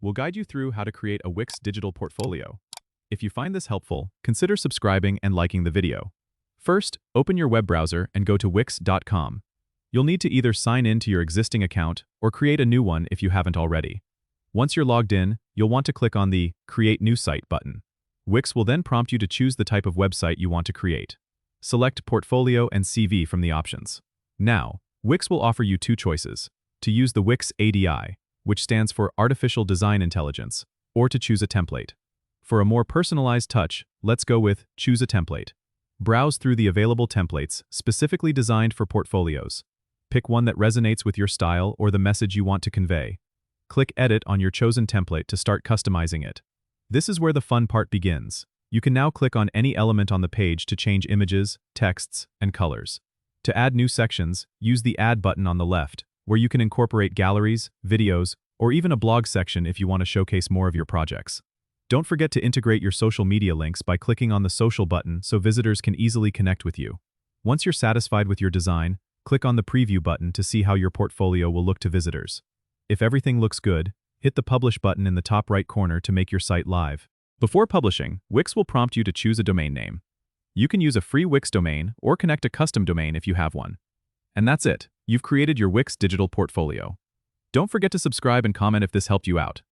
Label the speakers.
Speaker 1: we'll guide you through how to create a Wix digital portfolio. If you find this helpful, consider subscribing and liking the video. First, open your web browser and go to wix.com. You'll need to either sign in to your existing account or create a new one if you haven't already. Once you're logged in, you'll want to click on the Create New Site button. Wix will then prompt you to choose the type of website you want to create. Select Portfolio and CV from the options. Now, Wix will offer you two choices: to use the Wix ADI, which stands for Artificial Design Intelligence, or to choose a template. For a more personalized touch, let's go with Choose a Template. Browse through the available templates specifically designed for portfolios. Pick one that resonates with your style or the message you want to convey. Click Edit on your chosen template to start customizing it. This is where the fun part begins. You can now click on any element on the page to change images, texts, and colors. To add new sections, use the Add button on the left, where you can incorporate galleries, videos, or even a blog section if you want to showcase more of your projects. Don't forget to integrate your social media links by clicking on the Social button so visitors can easily connect with you. Once you're satisfied with your design, click on the Preview button to see how your portfolio will look to visitors. If everything looks good, hit the Publish button in the top right corner to make your site live. Before publishing, Wix will prompt you to choose a domain name. You can use a free Wix domain or connect a custom domain if you have one. And that's it. You've created your Wix digital portfolio. Don't forget to subscribe and comment if this helped you out.